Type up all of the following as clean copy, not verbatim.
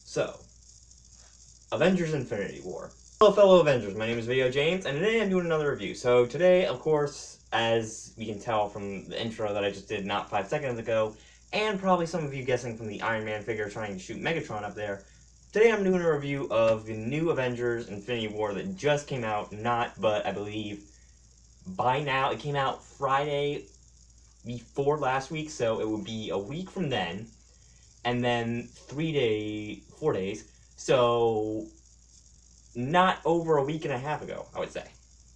So, Avengers Infinity War. Hello fellow Avengers, my name is VideoJames, and today I'm doing another review. So today, of course, as you can tell from the intro that I just did not 5 seconds ago, and probably some of you guessing from the Iron Man figure trying to shoot Megatron up there, today I'm doing a review of the new Avengers Infinity War that just came out, but I believe by now, it came out Friday before last week, so it would be a week from then, and then 4 days, so not over a week and a half ago, I would say.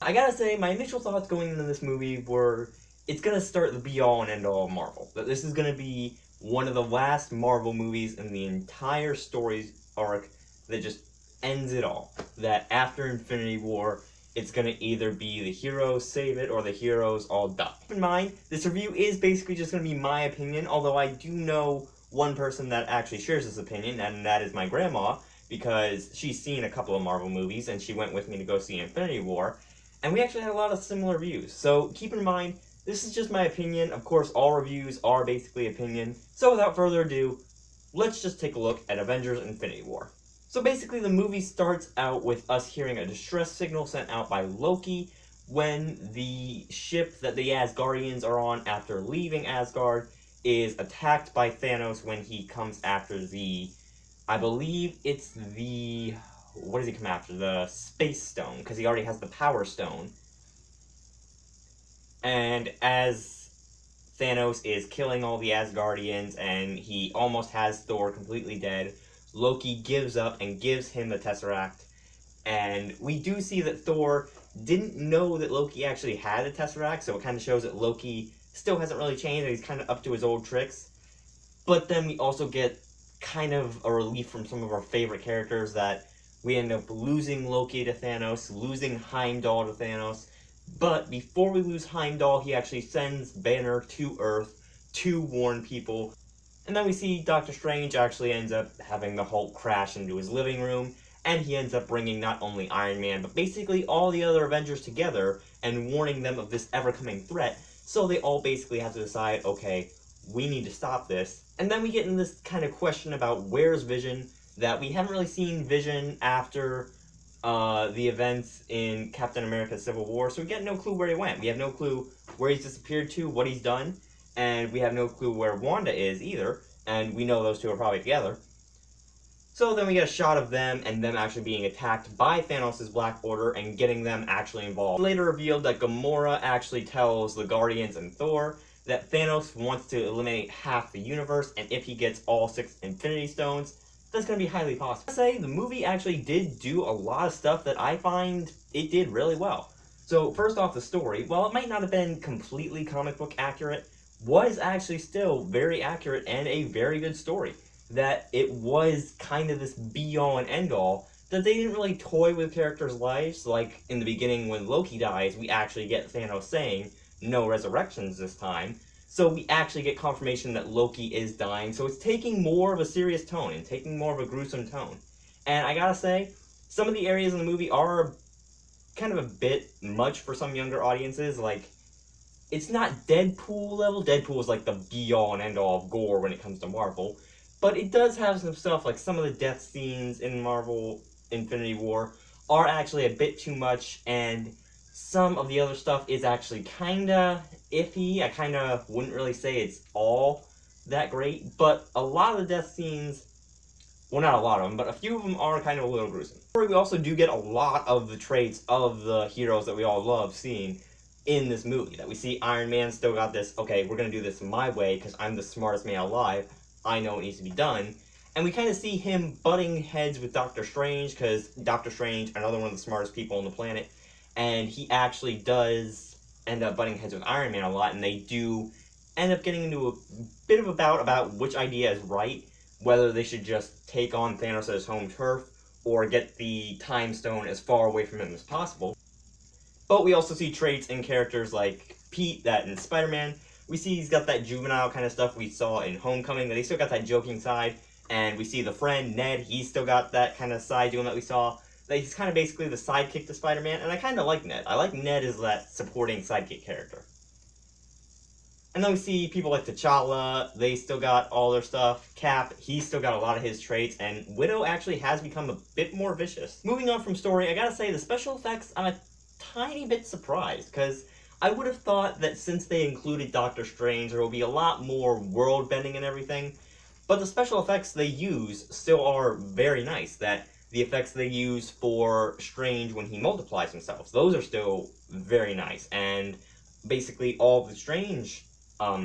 I gotta say, my initial thoughts going into this movie were, it's gonna start the be-all and end-all of Marvel. That this is gonna be one of the last Marvel movies in the entire story arc that just ends it all. That after Infinity War, it's gonna either be the heroes save it or the heroes all die. Keep in mind, this review is basically just gonna be my opinion, although I do know one person that actually shares this opinion, and that is my grandma, because she's seen a couple of Marvel movies, and she went with me to go see Infinity War, and we actually had a lot of similar views. So keep in mind, this is just my opinion. Of course, all reviews are basically opinion. So without further ado, let's just take a look at Avengers Infinity War. So basically, the movie starts out with us hearing a distress signal sent out by Loki when the ship that the Asgardians are on after leaving Asgard is attacked by Thanos when he comes after I believe it's what does he come after? The Space Stone, because he already has the Power Stone. And as Thanos is killing all the Asgardians and he almost has Thor completely dead, Loki gives up and gives him the Tesseract. And we do see that Thor didn't know that Loki actually had a Tesseract, so it kind of shows that Loki still hasn't really changed, and he's kind of up to his old tricks. But then we also get kind of a relief from some of our favorite characters that we end up losing Loki to Thanos, losing Heimdall to Thanos. But before we lose Heimdall, he actually sends Banner to Earth to warn people. And then we see Doctor Strange actually ends up having the Hulk crash into his living room, and he ends up bringing not only Iron Man, but basically all the other Avengers together and warning them of this ever-coming threat, so they all basically have to decide, okay, we need to stop this. And then we get in this kind of question about where's Vision, that we haven't really seen Vision after the events in Captain America Civil War, so we get no clue where he went. We have no clue where he's disappeared to, what he's done, and we have no clue where Wanda is either, and we know those two are probably together. So then we get a shot of them and them actually being attacked by Thanos' Black Order and getting them actually involved. Later revealed that Gamora actually tells the Guardians and Thor that Thanos wants to eliminate half the universe, and if he gets all 6 Infinity Stones, that's going to be highly possible. I say the movie actually did do a lot of stuff that I find it did really well. So first off, the story, while it might not have been completely comic book accurate, was actually still very accurate and a very good story. That it was kind of this be-all and end-all, that they didn't really toy with characters' lives. Like in the beginning when Loki dies, we actually get Thanos saying, no resurrections this time. So we actually get confirmation that Loki is dying, so it's taking more of a serious tone and taking more of a gruesome tone. And I gotta say, some of the areas in the movie are kind of a bit much for some younger audiences. Like, it's not Deadpool level. Deadpool is like the be-all and end-all of gore when it comes to Marvel. But it does have some stuff, like some of the death scenes in Marvel Infinity War are actually a bit too much, and some of the other stuff is actually kinda iffy. I kinda wouldn't really say it's all that great, but a lot of the death scenes, well, not a lot of them, but a few of them are kind of a little gruesome. We also do get a lot of the traits of the heroes that we all love seeing in this movie. That we see Iron Man still got this, okay, we're gonna do this my way because I'm the smartest man alive. I know what needs to be done. And we kind of see him butting heads with Doctor Strange, because Doctor Strange, another one of the smartest people on the planet, and he actually does end up butting heads with Iron Man a lot, and they do end up getting into a bit of a bout about which idea is right, whether they should just take on Thanos at his home turf, or get the Time Stone as far away from him as possible. But we also see traits in characters like Pete, that in Spider-Man, we see he's got that juvenile kind of stuff we saw in Homecoming, that he's still got that joking side, and we see the friend, Ned, he's still got that kind of side to him that we saw. That he's kind of basically the sidekick to Spider-Man, and I kind of like Ned. I like Ned as that supporting sidekick character. And then we see people like T'Challa, they still got all their stuff. Cap, he's still got a lot of his traits, and Widow actually has become a bit more vicious. Moving on from story, I gotta say, the special effects, I'm a tiny bit surprised, because I would have thought that since they included Doctor Strange, there will be a lot more world bending and everything, but the special effects they use still are very nice. That the effects they use for Strange when he multiplies himself, those are still very nice, and basically all the Strange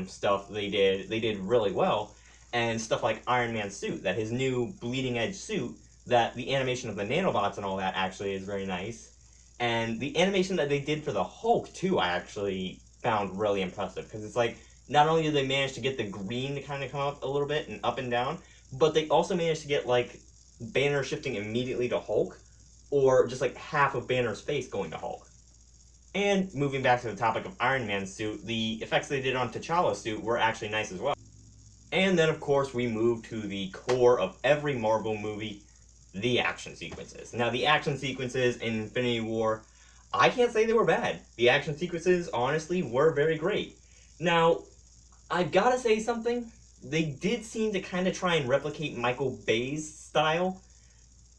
stuff they did really well, and stuff like Iron Man's suit, that his new bleeding edge suit, that the animation of the nanobots and all that actually is very nice, and the animation that they did for the Hulk too, I actually found really impressive, because it's like, not only did they manage to get the green to kind of come up a little bit and up and down, but they also managed to get like Banner shifting immediately to Hulk, or just like half of Banner's face going to Hulk. And moving back to the topic of Iron Man's suit, the effects they did on T'Challa's suit were actually nice as well. And then, of course, we move to the core of every Marvel movie, the action sequences. Now, the action sequences in Infinity War, I can't say they were bad. The action sequences, honestly, were very great. Now, I've got to say something. They did seem to kind of try and replicate Michael Bay's style,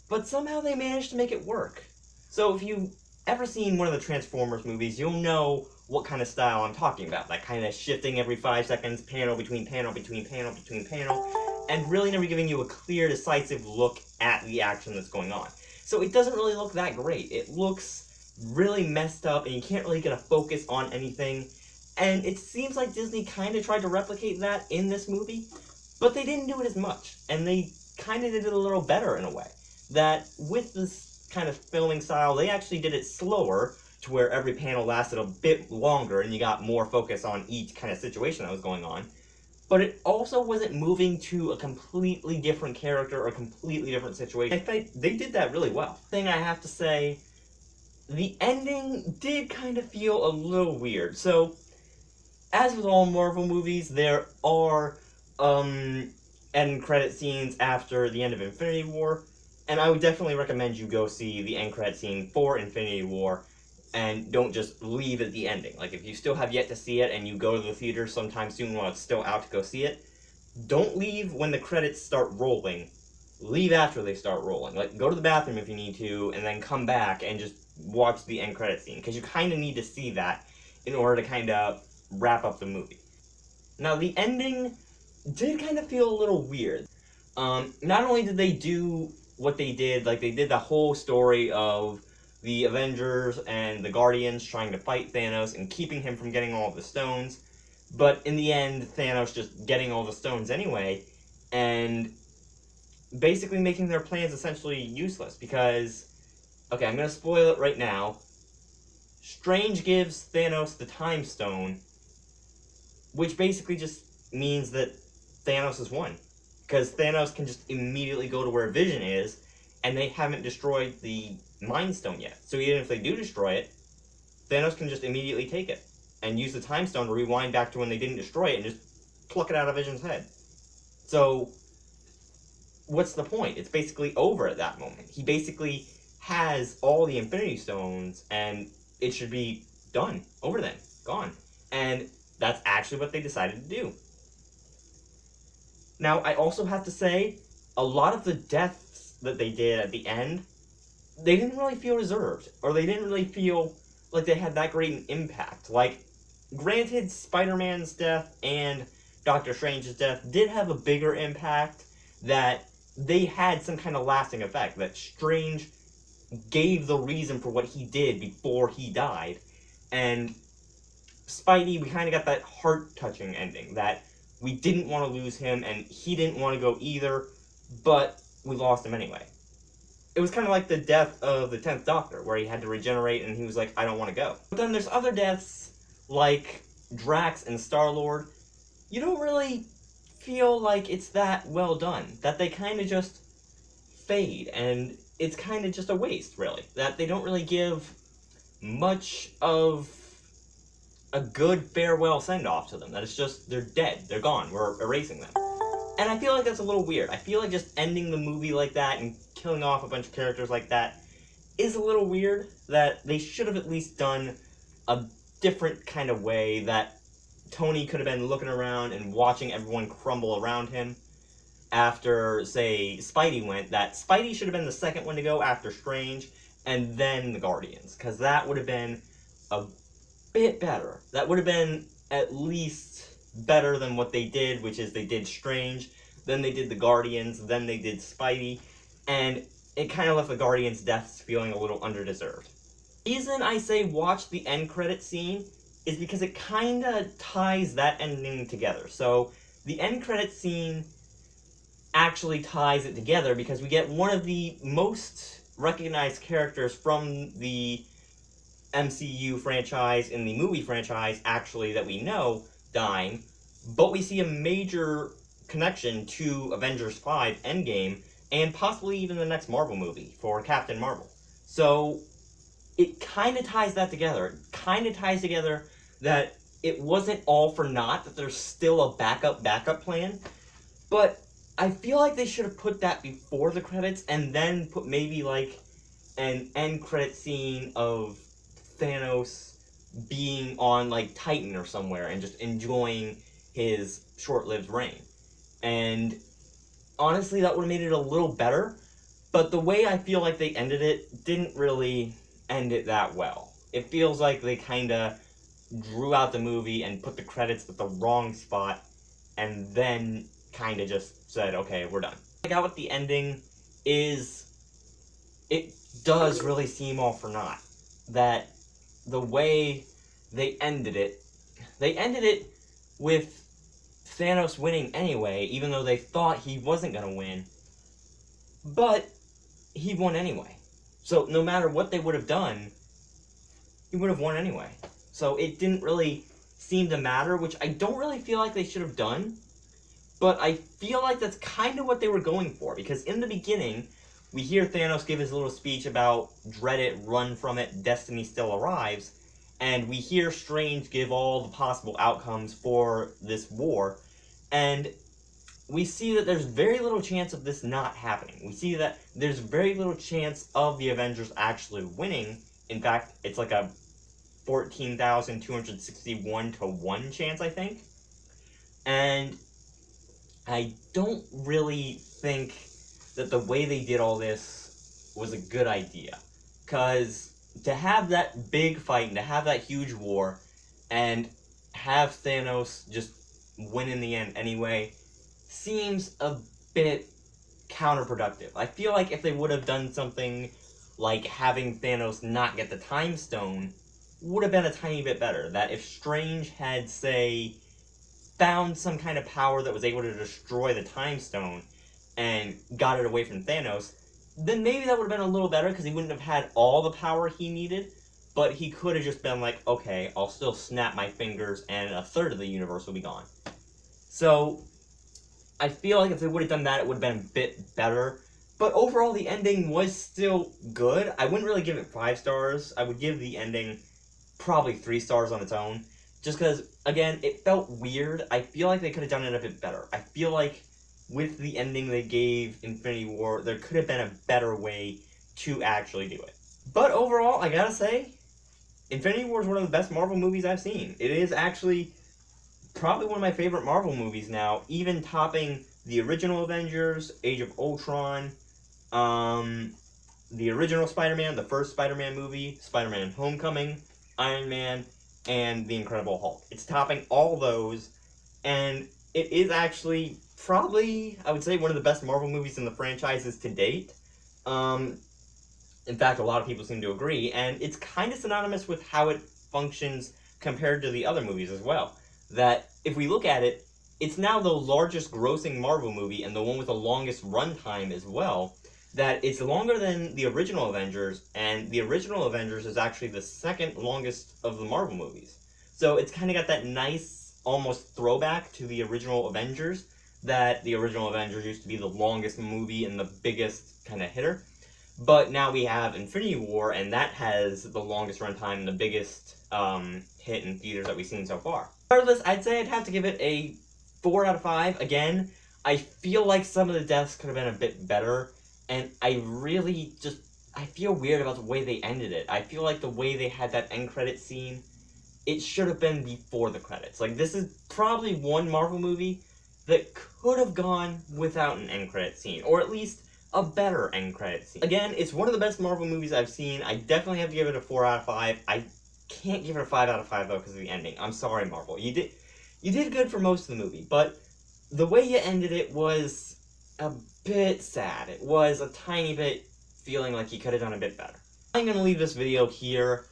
but somehow they managed to make it work. So if you've ever seen one of the Transformers movies, you'll know what kind of style I'm talking about. That kind of shifting every 5 seconds, panel between panel between panel between panel, and really never giving you a clear, decisive look at the action that's going on. So it doesn't really look that great. It looks really messed up, and you can't really get a focus on anything. And it seems like Disney kind of tried to replicate that in this movie, but they didn't do it as much, and they kind of did it a little better in a way. That with this kind of filming style, they actually did it slower, to where every panel lasted a bit longer and you got more focus on each kind of situation that was going on. But it also wasn't moving to a completely different character or a completely different situation. I think they did that really well. Thing I have to say, the ending did kind of feel a little weird. So, as with all Marvel movies, there are end credit scenes after the end of Infinity War, and I would definitely recommend you go see the end credit scene for Infinity War, and don't just leave at the ending. Like, if you still have yet to see it and you go to the theater sometime soon while it's still out to go see it, don't leave when the credits start rolling. Leave after they start rolling. Like, go to the bathroom if you need to, and then come back and just watch the end credit scene, because you kind of need to see that in order to kind of wrap up the movie. Now, the ending did kind of feel a little weird. Not only did they do what they did, like they did the whole story of the Avengers and the Guardians trying to fight Thanos and keeping him from getting all of the stones, but in the end, Thanos just getting all the stones anyway, and basically making their plans essentially useless, because, okay, I'm gonna spoil it right now. Strange gives Thanos the Time Stone, which basically just means that Thanos has won. Because Thanos can just immediately go to where Vision is, and they haven't destroyed the Mind Stone yet. So even if they do destroy it, Thanos can just immediately take it, and use the Time Stone to rewind back to when they didn't destroy it, and just pluck it out of Vision's head. So, what's the point? It's basically over at that moment. He basically has all the Infinity Stones, and it should be done. Over then. Gone. And that's actually what they decided to do. Now, I also have to say, a lot of the deaths that they did at the end, they didn't really feel deserved, or they didn't really feel like they had that great an impact. Like, granted, Spider-Man's death and Doctor Strange's death did have a bigger impact, that they had some kind of lasting effect, that Strange gave the reason for what he did before he died, and Spidey, we kind of got that heart-touching ending, that we didn't want to lose him, and he didn't want to go either, but we lost him anyway. It was kind of like the death of the 10th Doctor, where he had to regenerate and he was like, I don't want to go. But then there's other deaths, like Drax and Star-Lord. You don't really feel like it's that well done, that they kind of just fade, and it's kind of just a waste, really. That they don't really give much of a good farewell send-off to them. That it's just, they're dead, they're gone, we're erasing them. And I feel like that's a little weird. I feel like just ending the movie like that and killing off a bunch of characters like that is a little weird, that they should have at least done a different kind of way that Tony could have been looking around and watching everyone crumble around him after, say, Spidey went, that Spidey should have been the second one to go after Strange, and then the Guardians, because that would have been a bit better. That would have been at least better than what they did, which is they did Strange, then they did the Guardians, then they did Spidey, and it kind of left the Guardians' deaths feeling a little underdeserved. The reason I say watch the end credit scene is because it kind of ties that ending together. So the end credit scene actually ties it together because we get one of the most recognized characters from the MCU franchise, in the movie franchise, actually, that we know, dying, but we see a major connection to Avengers 5 Endgame, and possibly even the next Marvel movie for Captain Marvel. So it kind of ties that together. It kind of ties together that it wasn't all for naught, that there's still a backup plan, but I feel like they should have put that before the credits, and then put maybe, like, an end credit scene of Thanos being on, like, Titan or somewhere and just enjoying his short-lived reign. And honestly, that would have made it a little better, but the way I feel like they ended it didn't really end it that well. It feels like they kind of drew out the movie and put the credits at the wrong spot, and then kind of just said, okay, we're done. What I got with the ending is it does really seem all for naught. That the way they ended it with Thanos winning anyway, even though they thought he wasn't going to win, but he won anyway. So no matter what they would have done, he would have won anyway. So it didn't really seem to matter, which I don't really feel like they should have done, but I feel like that's kind of what they were going for, because in the beginning, we hear Thanos give his little speech about dread it, run from it, destiny still arrives, and we hear Strange give all the possible outcomes for this war, and we see that there's very little chance of this not happening. We see that there's very little chance of the Avengers actually winning. In fact, it's like a 14,261 to 1 chance, I think. And I don't really think that the way they did all this was a good idea. Because to have that big fight and to have that huge war and have Thanos just win in the end anyway seems a bit counterproductive. I feel like if they would have done something like having Thanos not get the Time Stone would have been a tiny bit better. That if Strange had, say, found some kind of power that was able to destroy the Time Stone and got it away from Thanos, then maybe that would have been a little better because he wouldn't have had all the power he needed, but he could have just been like, okay, I'll still snap my fingers and a third of the universe will be gone. So I feel like if they would have done that, it would have been a bit better. But overall, the ending was still good. I wouldn't really give it 5 stars. I would give the ending probably 3 stars on its own. Just because, again, it felt weird. I feel like they could have done it a bit better. I feel like with the ending they gave Infinity War, there could have been a better way to actually do it. But overall, I gotta say, Infinity War is one of the best Marvel movies I've seen. It is actually probably one of my favorite Marvel movies now, even topping the original Avengers, Age of Ultron, the original Spider-Man, the first Spider-Man movie, Spider-Man Homecoming, Iron Man, and The Incredible Hulk. It's topping all those, and it is actually probably, I would say, one of the best Marvel movies in the franchises to date. In fact, a lot of people seem to agree, and it's kind of synonymous with how it functions compared to the other movies as well. That, if we look at it, it's now the largest grossing Marvel movie and the one with the longest runtime as well. That it's longer than the original Avengers, and the original Avengers is actually the second longest of the Marvel movies. So it's kind of got that nice, almost throwback to the original Avengers, that the original Avengers used to be the longest movie and the biggest kind of hitter. But now we have Infinity War, and that has the longest runtime and the biggest hit in theaters that we've seen so far. Regardless, I'd say I'd have to give it a 4 out of 5. Again, I feel like some of the deaths could have been a bit better, and I really just, I feel weird about the way they ended it. I feel like the way they had that end credit scene it should have been before the credits. Like, this is probably one Marvel movie that could have gone without an end credit scene, or at least a better end credit scene. Again, it's one of the best Marvel movies I've seen. I definitely have to give it a 4 out of 5. I can't give it a 5 out of 5 though because of the ending. I'm sorry, Marvel. You did good for most of the movie, but the way you ended it was a bit sad. It was a tiny bit feeling like you could have done a bit better. I'm gonna leave this video here.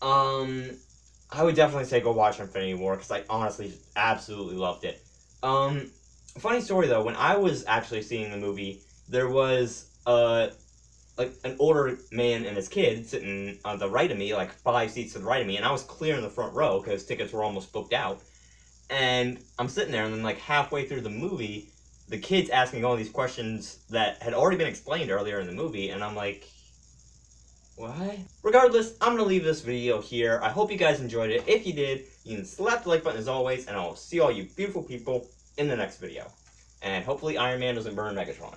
I would definitely say go watch Infinity War because I honestly absolutely loved it. Funny story though, when I was actually seeing the movie, there was like an older man and his kid sitting on the right of me, like 5 seats to the right of me, and I was clear in the front row because tickets were almost booked out. And I'm sitting there, and then like halfway through the movie, the kid's asking all these questions that had already been explained earlier in the movie, and I'm like, what? Regardless, I'm going to leave this video here. I hope you guys enjoyed it. If you did, you can slap the like button as always, and I'll see all you beautiful people in the next video. And hopefully Iron Man doesn't burn Megatron.